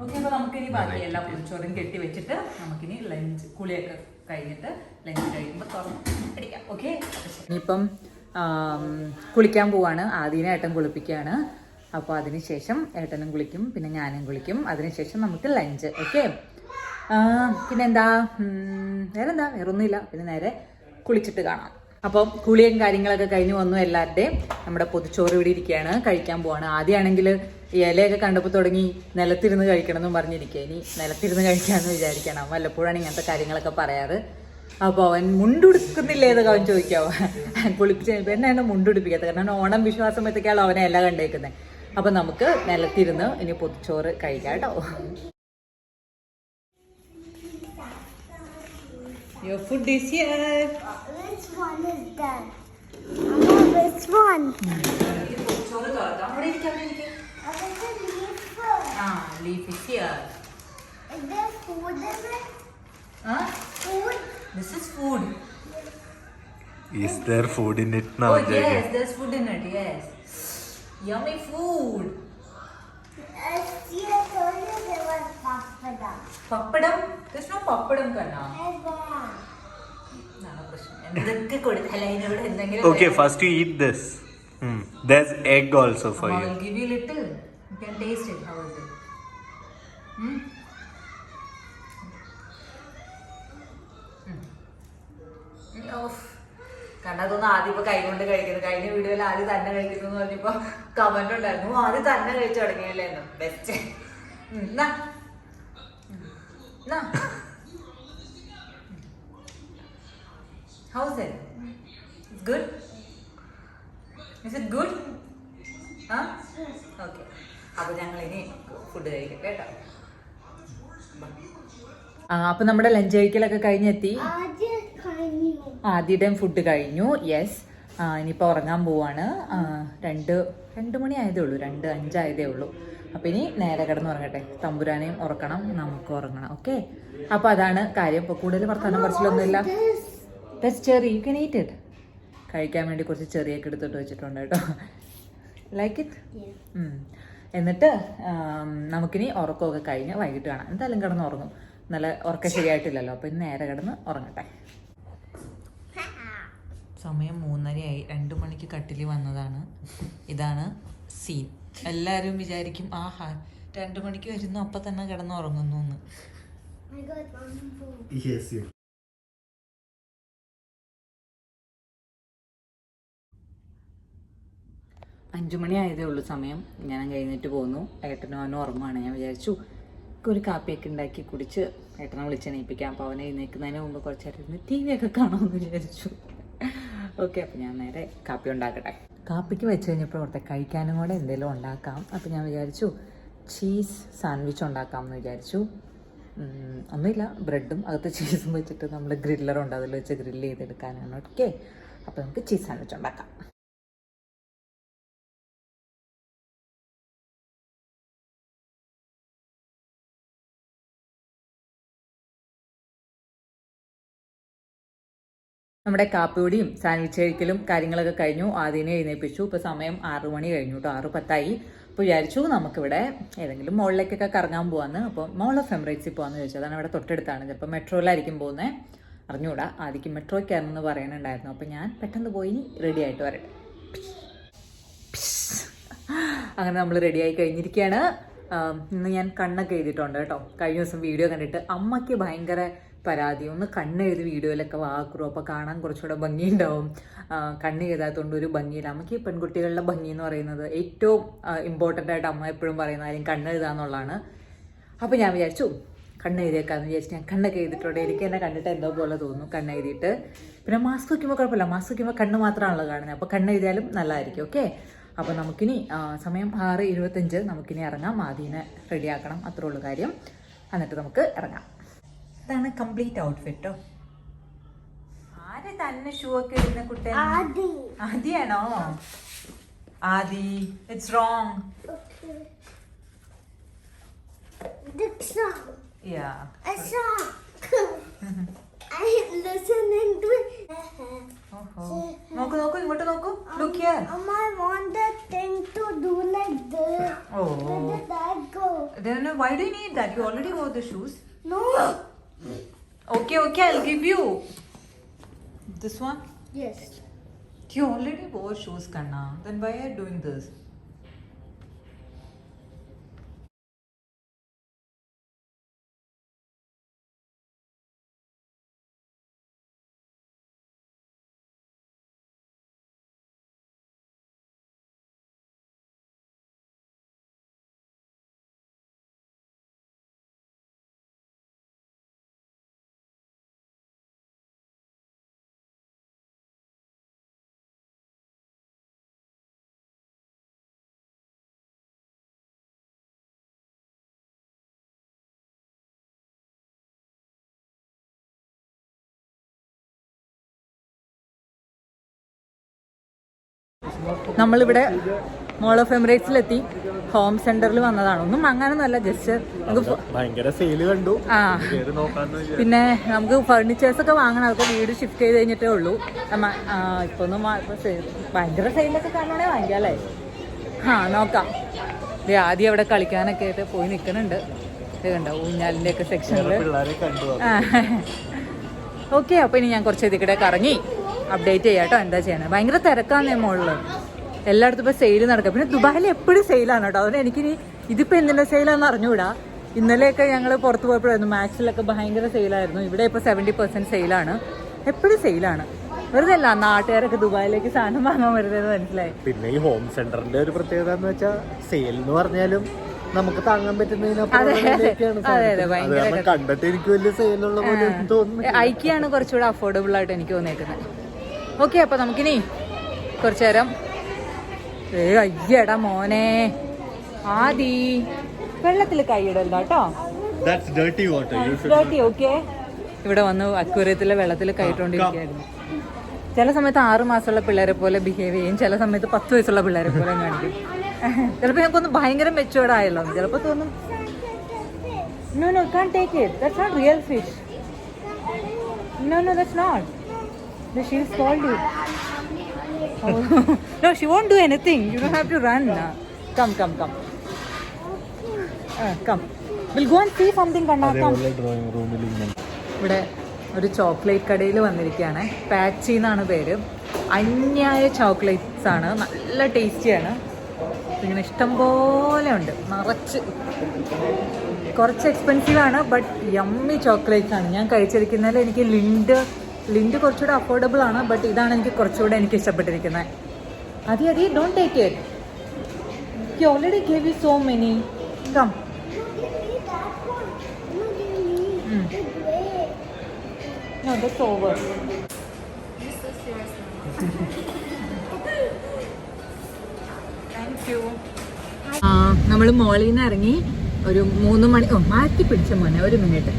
ഓക്കെ, അപ്പോൾ നമുക്കിനി ബാക്കി എല്ലാ പൊതിച്ചോറും കെട്ടി വെച്ചിട്ട് നമുക്കിനി ലഞ്ച് കുളിയൊക്കെ കഴിഞ്ഞിട്ട് ലഞ്ച് കഴിക്കുമ്പോൾ തുറന്ന് അടിക്കാം. ഓക്കെ, ഇനിയിപ്പം കുളിക്കാൻ പോവാണ്. ആദ്യം ഏട്ടൻ കുളിപ്പിക്കുകയാണ്. അപ്പോൾ അതിനുശേഷം ഏട്ടനും കുളിക്കും, പിന്നെ ഞാനും കുളിക്കും. അതിനുശേഷം നമുക്ക് ലഞ്ച്. ഓക്കെ, പിന്നെന്താ, വേറൊന്നുമില്ല. പിന്നെ നേരെ കുളിച്ചിട്ട് കാണാം. അപ്പം കുളിയും കാര്യങ്ങളൊക്കെ കഴിഞ്ഞ് വന്നു എല്ലാവരുടെയും. നമ്മുടെ പൊതിച്ചോറ് ഇവിടെ ഇരിക്കുകയാണ്, കഴിക്കാൻ പോവാണ്. ആദ്യമാണെങ്കിൽ ഇലയൊക്കെ കണ്ടപ്പോൾ തുടങ്ങി നിലത്തിരുന്ന് കഴിക്കണം എന്നും പറഞ്ഞിരിക്കുക. ഇനി നിലത്തിരുന്ന് കഴിക്കാമെന്ന് വിചാരിക്കണം. വല്ലപ്പോഴാണ് ഇങ്ങനത്തെ കാര്യങ്ങളൊക്കെ പറയാറ്. അപ്പോൾ അവൻ മുണ്ടുടുക്കുന്നില്ലേ എന്നൊക്കെ അവൻ ചോദിക്കാവോ. കുളിപ്പിച്ച് എന്നാണ് മുണ്ടുടിപ്പിക്കാത്തത്, കാരണം ഓണം വിശ്വാസം സമയത്തൊക്കെയാണ് അവനെ എല്ലാം കണ്ടേക്കുന്നത്. അപ്പം നമുക്ക് നിലത്തിരുന്ന് ഇനി പൊതിച്ചോറ് കഴിക്കാം കേട്ടോ. Your food is here. Which one is that? Mama, which one? പൊതിച്ചോറ് തുറക്കാം. അവിടെ ഇരിക്കാം, അവിടെ ഇരിക്കാം. Leaf is here. Is there food in it? Food? This is food. Is there food in it now? Oh yes, there's food in it. Yes. Yummy food. See, I told you there was papada. Pappadam? There's no pappadam Kanna. I want. നാളെ പ്രശ്നം. എന്തൊക്കെ കൊടുത്താലും അതിനോട് എന്തെങ്കിലും. Okay, first you eat this. There's egg also for I you. will give you little. You can taste it. How is it? കണ്ടതൊന്നും ആദ്യം ഇപ്പൊ കൈ കൊണ്ട് കഴിക്കുന്നത്. കഴിഞ്ഞ വീഡിയോയിൽ ആദ്യം തന്നെ കഴിക്കുന്നു എന്ന് പറഞ്ഞപ്പോ കമന്റ് ഉണ്ടായിരുന്നു, ആദ്യം തന്നെ കഴിച്ചു തുടങ്ങിയല്ലേ. Best. How's it? It's good? Is it good? Okay, അപ്പൊ ഞങ്ങൾ ഇനി ഫുഡ് കഴിക്കട്ടെ കേട്ടോ. അപ്പൊ നമ്മുടെ ലഞ്ച് കഴിക്കലൊക്കെ കഴിഞ്ഞെത്തി. ആദ്യത്തെ ഫുഡ് കഴിഞ്ഞു. യെസ്, ഇനിയിപ്പോൾ ഉറങ്ങാൻ പോവാണ്. 2 മണി ആയതേ ഉള്ളൂ, 2:05 ആയതേ ഉള്ളൂ. അപ്പം ഇനി നേരെ കിടന്ന് ഉറങ്ങട്ടെ. തമ്പുരാനെയും ഉറക്കണം, നമുക്ക് ഉറങ്ങണം. ഓക്കെ, അപ്പോൾ അതാണ് കാര്യം. ഇപ്പോൾ കൂടുതൽ വർത്തമാനം പറച്ചിലൊന്നുമില്ല. Cherry you can eat it. കഴിക്കാൻ വേണ്ടി കുറച്ച് ചെറിയൊക്കെ എടുത്തിട്ട് വെച്ചിട്ടുണ്ട് കേട്ടോ. Like it. എന്നിട്ട് നമുക്കിനി ഉറക്കമൊക്കെ കഴിഞ്ഞ് വൈകിട്ട് കാണാം. എന്തായാലും കിടന്ന് ഉറങ്ങും. നല്ല ഉറക്കം ശരിയായിട്ടില്ലല്ലോ, അപ്പം ഇനി നേരെ കിടന്ന് ഉറങ്ങട്ടെ. സമയം 3:30 2 മണിക്ക് കട്ടിൽ വന്നതാണ്. ഇതാണ് സീൻ. എല്ലാവരും വിചാരിക്കും ആഹാ 2 മണിക്ക് വരുന്നു അപ്പം തന്നെ കിടന്ന് ഉറങ്ങുന്നു എന്ന്. Yes, yes. അഞ്ചു മണി ആയതേ ഉള്ളൂ സമയം. ഞാൻ കഴിഞ്ഞിട്ട് പോന്നു. ഏട്ടനും അവനും ഉറങ്ങുവാണ്. ഞാൻ വിചാരിച്ചു ഒരു കാപ്പിയൊക്കെ ഉണ്ടാക്കി കുടിച്ച് ഏട്ടനെ വിളിച്ചെണീപ്പിക്കാം. അപ്പോൾ അവനെ എഴുന്നേൽക്കുന്നതിന് മുമ്പ് കുറച്ച് നേരം ടി വി ഒക്കെ കാണാമെന്ന് വിചാരിച്ചു. ഓക്കെ, അപ്പോൾ ഞാൻ നേരെ കാപ്പി ഉണ്ടാക്കട്ടെ. കാപ്പിക്ക് വെച്ച് കഴിഞ്ഞപ്പോൾ അവിടുത്തെ കഴിക്കാനും കൂടെ എന്തെങ്കിലും ഉണ്ടാക്കാം. അപ്പോൾ ഞാൻ വിചാരിച്ചു ചീസ് സാൻഡ്വിച്ച് ഉണ്ടാക്കാമെന്ന് വിചാരിച്ചു. ഒന്നുമില്ല, ബ്രെഡും അകത്ത് ചീസും വെച്ചിട്ട് നമ്മൾ ഗ്രില്ലറുണ്ട്, അതിൽ വെച്ച് ഗ്രില്ല് ചെയ്തെടുക്കാനാണ്. ഓക്കെ, അപ്പോൾ നമുക്ക് ചീസ് സാൻഡ്വിച്ച് ഉണ്ടാക്കാം. നമ്മുടെ കാപ്പിപ്പൊടിയും സാൻഡ്വിച്ച് കഴിക്കലും കാര്യങ്ങളൊക്കെ കഴിഞ്ഞു. ആദ്യമേ എഴുന്നേൽപ്പിച്ചു. ഇപ്പോൾ സമയം 6 മണി കഴിഞ്ഞു കേട്ടോ, 6:10. അപ്പോൾ വിചാരിച്ചു നമുക്കിവിടെ ഏതെങ്കിലും മോളിലേക്കൊക്കെ കറങ്ങാൻ പോകാമെന്ന്. അപ്പോൾ മോൾ ഓഫ് എമിറേറ്റ്സിൽ പോകാമെന്ന് ചോദിച്ചു. അതാണ് ഇവിടെ തൊട്ടടുത്താണ്. ചിലപ്പോൾ മെട്രോയിലായിരിക്കും പോകുന്നത്, അറിഞ്ഞുകൂടാ. ആദ്യം മെട്രോയ്ക്കാണെന്ന് പറയാനുണ്ടായിരുന്നു. അപ്പോൾ ഞാൻ പെട്ടെന്ന് പോയി റെഡി ആയിട്ട് വരട്ടെ. അങ്ങനെ നമ്മൾ റെഡിയായി കഴിഞ്ഞിരിക്കുകയാണ്. ഇന്ന് ഞാൻ കണ്ണൊക്കെ എഴുതിയിട്ടുണ്ട് കേട്ടോ. കഴിഞ്ഞ ദിവസം വീഡിയോ കണ്ടിട്ട് അമ്മയ്ക്ക് ഭയങ്കര പരാതി. ഒന്ന് കണ്ണെഴുതി വീഡിയോയിലൊക്കെ വാക്കുറു, അപ്പോൾ കാണാൻ കുറച്ചുകൂടെ ഭംഗിയുണ്ടാവും. കണ്ണ് എഴുതാത്തതുകൊണ്ട് ഒരു ഭംഗിയില്ല. അമ്മയ്ക്ക് പെൺകുട്ടികളുടെ ഭംഗി എന്ന് പറയുന്നത് ഏറ്റവും ഇമ്പോർട്ടൻ്റ് ആയിട്ട് അമ്മ എപ്പോഴും പറയുന്ന കാര്യം കണ്ണെഴുതാന്നുള്ളതാണ്. അപ്പോൾ ഞാൻ വിചാരിച്ചു കണ്ണെഴുതിയേക്കാന്ന് വിചാരിച്ചു. ഞാൻ കണ്ണൊക്കെ എഴുതിയിട്ടുണ്ട്. എനിക്ക് എന്നെ കണ്ടിട്ട് എന്തോ പോലെ തോന്നുന്നു കണ്ണെഴുതിയിട്ട്. പിന്നെ മാസ്ക് വയ്ക്കുമ്പോൾ കുഴപ്പമില്ല, മാസ്ക് വയ്ക്കുമ്പോൾ കണ്ണ് മാത്രമാണല്ലോ കാണുന്നത്. അപ്പോൾ കണ്ണെഴുതിയാലും നല്ലതായിരിക്കും. ഓക്കെ, അപ്പോൾ നമുക്കിനി സമയം 6:25. നമുക്കിനി ഇറങ്ങാം. ആദ്യമേ റെഡിയാക്കണം, അത്രേ ഉള്ളൂ കാര്യം. എന്നിട്ട് നമുക്ക് ഇറങ്ങാം. ഇതാണ് കംപ്ലീറ്റ് ഔട്ട്ഫിറ്റോ. ആര് തന്നെ ഷൂ ഒക്കെ ഇടുന്ന കുട്ടി? ആദിയാണോ? Aadi, it's wrong. Yeah. A song. I listening to it. നോക്കൂ നോക്കൂ, ഇങ്ങോട്ട് നോക്കൂ. Look here. I want that thing to do like this. Oh. Where did that go? Then why do you need that? You already wore the shoes. No. Okay, I'll give you this one. Yes. You already wore shoes, Kanna. Then why are you doing this? നമ്മളിവിടെ മോൾ of എമിറേറ്റ്സിലെത്തി. Home സെന്ററിൽ വന്നതാണ്. ഒന്നും വാങ്ങാനൊന്നുമല്ല, just നമുക്ക് ഭയങ്കര sale കണ്ടു. പിന്നെ നമുക്ക് furnitures ഒക്കെ വാങ്ങണം. അതൊക്കെ വീട് ഷിഫ്റ്റ് ചെയ്ത് കഴിഞ്ഞിട്ടേ ഉള്ളൂ. ഇപ്പൊ ഒന്നും ഭയങ്കര സെയിലൊക്കെ കാണുവാണെങ്കിൽ വാങ്ങിക്കാം അല്ലേ? നോക്കാം. ആദ്യം അവിടെ കളിക്കാനൊക്കെ ആയിട്ട് പോയി നിൽക്കുന്നുണ്ട്. ഇത് കണ്ടോ, ഊഞ്ഞാലിൻ്റെ ഒക്കെ സെക്ഷനിൽ. ഓക്കെ, അപ്പോൾ ഇനി ഞാൻ കുറച്ച് ഇതിക്കടെ കറങ്ങി അപ്ഡേറ്റ് ചെയ്യാം കേട്ടോ എന്താ ചെയ്യണേ. ഭയങ്കര തിരക്കാന്നേ മുകളിൽ, എല്ലായിടത്തും ഇപ്പോൾ സെയിൽ നടക്കുക. പിന്നെ ദുബായിൽ എപ്പോഴും സെയിലാണ് കേട്ടോ. അതുകൊണ്ട് എനിക്കിനി ഇതിപ്പോൾ എന്തിൻ്റെ സെയിലാണെന്ന് അറിഞ്ഞുകൂടാ. ഇന്നലെയൊക്കെ ഞങ്ങൾ പുറത്ത് പോയപ്പോഴായിരുന്നു മാക്സിലൊക്കെ ഭയങ്കര സെയിലായിരുന്നു. ഇവിടെ ഇപ്പോൾ 70% സെയിലാണ്. എപ്പോഴും സെയിലാണ്. വെറുതെ അല്ല നാട്ടുകാരൊക്കെ ദുബായിലേക്ക് സാധനം വാങ്ങാൻ വരുന്നത്, മനസ്സിലായി. പിന്നെ ഈ ഹോം സെന്ററിന്റെ ഒരു പ്രത്യേകത എന്ന് വെച്ചാൽ സെയിൽ എന്ന് പറഞ്ഞാലും നമുക്ക് താങ്ങാൻ പറ്റുന്നതിനപ്പുറം കണ്ടിട്ട് എനിക്ക് വലിയ സെയിലുള്ള പോലെ തോന്നുന്നു. ഐക്യാണ് കുറച്ചുകൂടെ അഫോർഡബിൾ ആയിട്ട് എനിക്ക് തോന്നിയേക്കുന്നത്. ഓക്കെ, അപ്പൊ നമുക്കിനി കുറച്ചു നേരം. അയ്യടാ മോനെ, ആദി വെള്ളത്തിൽ കൈയിടല്ല കേട്ടോ. ഓക്കെ, ഇവിടെ വന്ന് അക്വേറിയത്തിലെ വെള്ളത്തിൽ കൈയിട്ടോണ്ടിരിക്കുകയായിരുന്നു. ചില സമയത്ത് 6 മാസമുള്ള പിള്ളേരെ പോലെ ബിഹേവ് ചെയ്യും, ചില സമയത്ത് 10 വയസ്സുള്ള പിള്ളേരെ പോലെ കാണിക്കും. ചിലപ്പോൾ ഞങ്ങൾക്കൊന്ന് ഭയങ്കര മെച്ചുവേർഡ് ആയല്ലോ, ചിലപ്പോൾ തോന്നും no no can't take it, that's not real fish, no that's not, she will scold you. Oh. No, she won't do anything, you don't have to run. Come we'll go and see something. ഇവിടെ ഒരു chocolate കടയിൽ വന്നിരിക്കുകയാണ്. പാച്ചി എന്നാണ് പേര്. അന്യായ chocolates ആണ്, നല്ല ടേസ്റ്റിയാണ്. ഇങ്ങനെ ഇഷ്ടം പോലെ ഉണ്ട്, നിറച്ച്. കുറച്ച് എക്സ്പെൻസീവ് ആണ്, ബട്ട് യമ്മി ചോക്ലേറ്റ്സ് ആണ്. ഞാൻ കഴിച്ചിരിക്കുന്നതിൽ എനിക്ക് ലിൻഡ് കുറച്ചുകൂടെ അഫോർഡബിൾ ആണ്, ബട്ട് ഇതാണ് എനിക്ക് കുറച്ചുകൂടെ എനിക്ക് ഇഷ്ടപ്പെട്ടിരിക്കുന്നത്. അതി don't take it, you already gave you so many. Come. No, that's over. Thank you. നമ്മൾ മോളിൽ നിന്ന് ഇറങ്ങി ഒരു 3 മണി മാറ്റി പിടിച്ച മോനെ, ഒരു മിനിറ്റ്.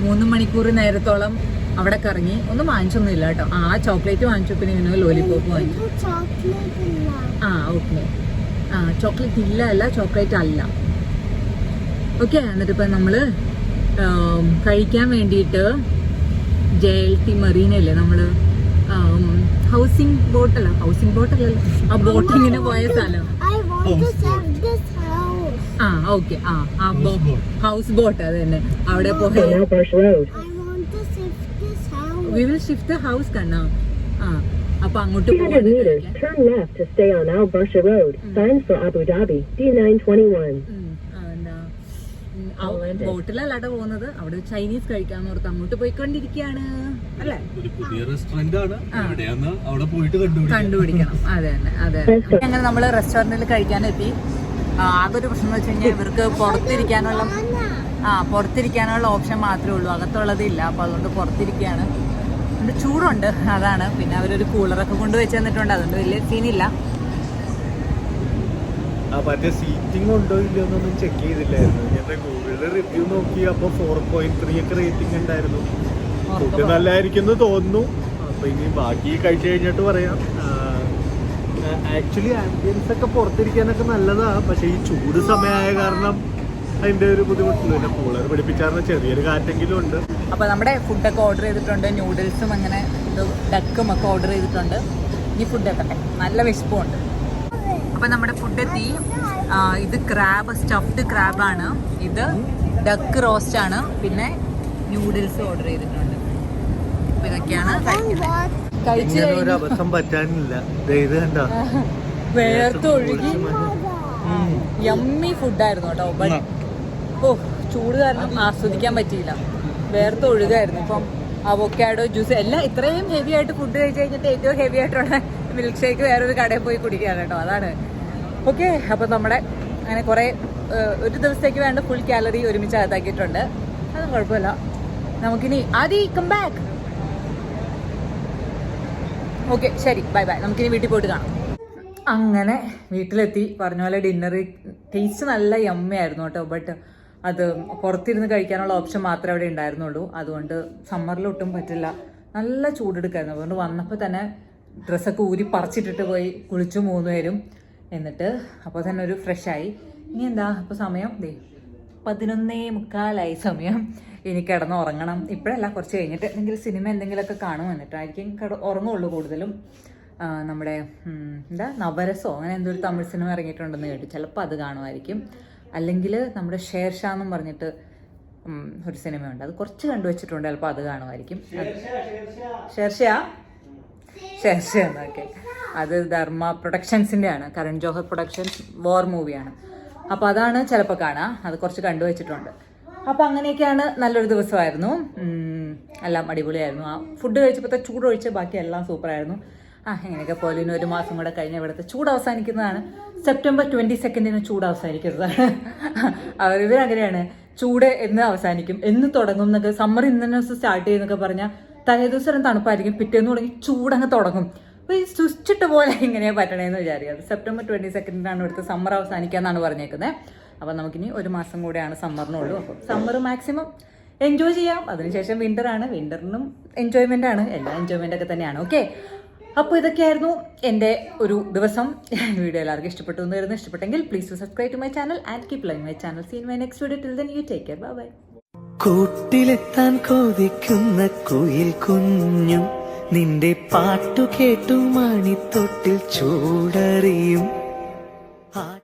3 മണിക്കൂർ നേരത്തോളം അവിടെ കറങ്ങി. ഒന്നും വാങ്ങിച്ചൊന്നുമില്ല കേട്ടോ. ആ ചോക്ലേറ്റ് വാങ്ങിച്ചു, പിന്നെ ഇങ്ങനെ ലോലിപോപ്പ് വാങ്ങിച്ചു. ഓക്കെ. ചോക്ലേറ്റ് അല്ല ചോക്ലേറ്റ് അല്ല. ഓക്കെ, എന്നിട്ടിപ്പോൾ നമ്മൾ കഴിക്കാൻ വേണ്ടിയിട്ട് JLT മറീനല്ലേ നമ്മള് ഹൗസിംഗ് ബോട്ടല്ല, ആ ബോട്ടിങ്ങിന് പോയ സ്ഥലം. ഓക്കെ, ഹൗസ് ബോട്ട് അത് തന്നെ. അവിടെ പോയി we will shift the house കണ്ണാ. അപ്പൊ അങ്ങോട്ട് ബോട്ടിലല്ലാട്ടോ പോകുന്നത്. അവിടെ ചൈനീസ് കഴിക്കാന്ന് ഓർത്ത് അങ്ങോട്ട് പോയിക്കൊണ്ടിരിക്കുകയാണ് അല്ലേ. കണ്ടുപിടിക്കണം. അതെ തന്നെ, അതെ. അങ്ങനെ നമ്മള് റെസ്റ്റോറന്റിൽ കഴിക്കാനെത്തി. ആകൊരു പ്രശ്നം എന്ന് വെച്ച് കഴിഞ്ഞാൽ ഇവർക്ക് പുറത്തിരിക്കാനുള്ള ഓപ്ഷൻ മാത്രമേ ഉള്ളൂ, അകത്തുള്ളതില്ല. അപ്പൊ അതുകൊണ്ട് പുറത്തിരിക്കുകയാണ്. ചൂടുണ്ട്, അതാണ്. പിന്നെ അവരൊരു കൂളറൊക്കെ കൊണ്ടുവച്ച് തന്നിട്ടുണ്ട്, അതുകൊണ്ട് വലിയ സീനില്ല. മറ്റേ സീറ്റിംഗ് ഉണ്ടോ ഇല്ലയോന്നൊന്നും ചെക്ക് ചെയ്തില്ലായിരുന്നു. ഞാൻ ഗൂഗിളിൽ റിവ്യൂ നോക്കി, അപ്പോൾ 4.3 ഒക്കെ റേറ്റിംഗ് ഉണ്ടായിരുന്നു. ഫുഡ് നല്ലതായിരിക്കും തോന്നുന്നു. അപ്പൊ ഇനി ബാക്കി കഴിച്ചു കഴിഞ്ഞിട്ട് പറയാം. ആക്ച്വലി ആംബിയൻസ് ഒക്കെ പുറത്തിരിക്കാനൊക്കെ നല്ലതാ, പക്ഷെ ഈ ചൂട് സമയമായ കാരണം അതിന്റെ ഒരു ബുദ്ധിമുട്ടില്ല. പിന്നെ കൂളർ പിടിപ്പിച്ചാർന്ന ചെറിയൊരു കാറ്റെങ്കിലും ഉണ്ട്. അപ്പൊ നമ്മുടെ ഫുഡൊക്കെ ഓർഡർ ചെയ്തിട്ടുണ്ട്. ന്യൂഡിൽസും അങ്ങനെ ഡക്കും ഒക്കെ ഓർഡർ ചെയ്തിട്ടുണ്ട്. ഇനി ഫുഡ് എത്തട്ടെ, നല്ല വിശപ്പുണ്ട്. അപ്പൊ നമ്മുടെ ഫുഡ് എത്തി. ഇത് സ്റ്റഫ്ഡ് ക്രാബാണ്. ഇത് ഡക്ക് റോസ്റ്റ് ആണ്. പിന്നെ ന്യൂഡിൽസ് ഓർഡർ ചെയ്തിട്ടുണ്ട്. അപ്പൊ ഇതൊക്കെയാണ് അബദ്ധം പറ്റാനില്ല. വേർത്തൊഴുകി യമ്മി ഫുഡായിരുന്നു കേട്ടോ. ബട്ട് ചൂട് കാരണം ആസ്വദിക്കാൻ പറ്റിയില്ല. വേർത്തൊഴുകായിരുന്നു. ഇപ്പം അവോക്കാഡോ ജ്യൂസ് എല്ലാം ഇത്രയും ഹെവി ആയിട്ട് ഫുഡ് കഴിച്ച് കഴിഞ്ഞിട്ട് ഏറ്റവും ഹെവി ആയിട്ടുള്ള മിൽക്ക് ഷേക്ക് വേറൊരു കടയിൽ പോയി കുടിക്കുകയാണ് കേട്ടോ. അതാണ്. ഓക്കെ, അപ്പം നമ്മുടെ അങ്ങനെ കുറേ ഒരു ദിവസത്തേക്ക് വേണ്ട ഫുൾ കാലറി ഒരുമിച്ച് അകത്താക്കിയിട്ടുണ്ട്. അതും കുഴപ്പമില്ല. നമുക്കിനി കം ബാക്ക്. ഓക്കെ, ശരി, ബൈ. നമുക്കിനി വീട്ടിൽ പോയിട്ട് കാണാം. അങ്ങനെ വീട്ടിലെത്തി. പറഞ്ഞ പോലെ ഡിന്നർ ടേസ്റ്റ് നല്ല യമ്മയായിരുന്നു കേട്ടോ. ബട്ട് അത് പുറത്തിരുന്ന് കഴിക്കാനുള്ള ഓപ്ഷൻ മാത്രമേ അവിടെ ഉണ്ടായിരുന്നുള്ളൂ. അതുകൊണ്ട് സമ്മറിലൊട്ടും പറ്റില്ല, നല്ല ചൂടെടുക്കായിരുന്നു. അതുകൊണ്ട് വന്നപ്പോൾ തന്നെ ഡ്രസ്സൊക്കെ ഊരി പറിച്ചിട്ടിട്ട് പോയി കുളിച്ചു 3 പേരും. എന്നിട്ട് അപ്പോൾ തന്നെ ഒരു ഫ്രഷായി. ഇനി എന്താ അപ്പോൾ സമയം 11:45 സമയം. ഇനി കിടന്ന് ഉറങ്ങണം. ഇപ്പോഴല്ല, കുറച്ച് കഴിഞ്ഞിട്ട് എന്തെങ്കിലും സിനിമ എന്തെങ്കിലുമൊക്കെ കാണും. എന്നിട്ടായിരിക്കും ഉറങ്ങുള്ളൂ കൂടുതലും. നമ്മുടെ എന്താ നവരസോ അങ്ങനെ എന്തോ ഒരു തമിഴ് സിനിമ ഇറങ്ങിയിട്ടുണ്ടെന്ന് കേട്ടു. ചിലപ്പോൾ അത് കാണുമായിരിക്കും. അല്ലെങ്കിൽ നമ്മുടെ ഷേർഷാ എന്നും പറഞ്ഞിട്ട് ഒരു സിനിമയുണ്ട്, അത് കുറച്ച് കണ്ടുവച്ചിട്ടുണ്ട്. ചിലപ്പോൾ അത് കാണുമായിരിക്കും. ഷേർഷാ എന്നൊക്കെ, അത് ധർമ്മ പ്രൊഡക്ഷൻസിൻ്റെ ആണ്. കരൺ ജോഹർ പ്രൊഡക്ഷൻസ് വാർ മൂവിയാണ്. അപ്പോൾ അതാണ് ചിലപ്പോൾ കാണാം. അത് കുറച്ച് കണ്ടുവച്ചിട്ടുണ്ട്. അപ്പോൾ അങ്ങനെയൊക്കെയാണ്. നല്ലൊരു ദിവസമായിരുന്നു. എല്ലാം അടിപൊളിയായിരുന്നു. ആ ഫുഡ് കഴിച്ചപ്പോഴത്തെ ചൂടൊഴിച്ച് ബാക്കി എല്ലാം സൂപ്പറായിരുന്നു. എങ്ങനെയൊക്കെ പോലെ ഇനി 1 മാസം കൂടെ കഴിഞ്ഞ ഇവിടുത്തെ ചൂട് അവസാനിക്കുന്നതാണ്. സെപ്റ്റംബർ 22 ചൂട് അവസാനിക്കുന്നതാണ്. ഇവരങ്ങനെയാണ്, ചൂട് എന്ന് അവസാനിക്കും എന്ന് തുടങ്ങും എന്നൊക്കെ. സമ്മർ ഇന്ന് സ്റ്റാർട്ട് ചെയ്യുന്നൊക്കെ പറഞ്ഞാൽ തലേദിവസം തണുപ്പായിരിക്കും, പിറ്റേന്ന് തുടങ്ങി ചൂടങ്ങ് തുടങ്ങും. അപ്പോൾ ഈ സ്വിച്ചിട്ട പോലെ ഇങ്ങനെയാണ് പറ്റണേന്ന് വിചാരിക്കുക. സെപ്റ്റംബർ 22 ഇവിടുത്തെ സമ്മർ അവസാനിക്കുക എന്നാണ് പറഞ്ഞേക്കുന്നത്. അപ്പോൾ നമുക്കിനി 1 മാസം കൂടെയാണ് സമ്മറിനുള്ളൂ. അപ്പോൾ സമ്മർ മാക്സിമം എൻജോയ് ചെയ്യാം. അതിനുശേഷം വിൻ്ററാണ്. വിൻ്ററിനും എൻജോയ്മെൻ്റ് ആണ്. എല്ലാ എൻജോയ്മെൻ്റ് ഒക്കെ തന്നെയാണ്. ഓക്കെ, അപ്പോൾ ഇതൊക്കെയായിരുന്നു എൻ്റെ ഒരു ദിവസം. വീഡിയോ എല്ലാവർക്കും ഇഷ്ടപ്പെട്ടു എന്ന് വരുന്നു. ഇഷ്ടപ്പെട്ടെങ്കിൽ please to subscribe to my channel and keep liking my channel. See in my next video. Till then you take care. Bye bye. കൂട്ടിലെത്താൻ കൊതിക്കുന്ന കുയിൽ കുഞ്ഞും നിന്റെ പാട്ടു കേട്ടു മണിത്തൊട്ടിൽ ചൂടറിയും.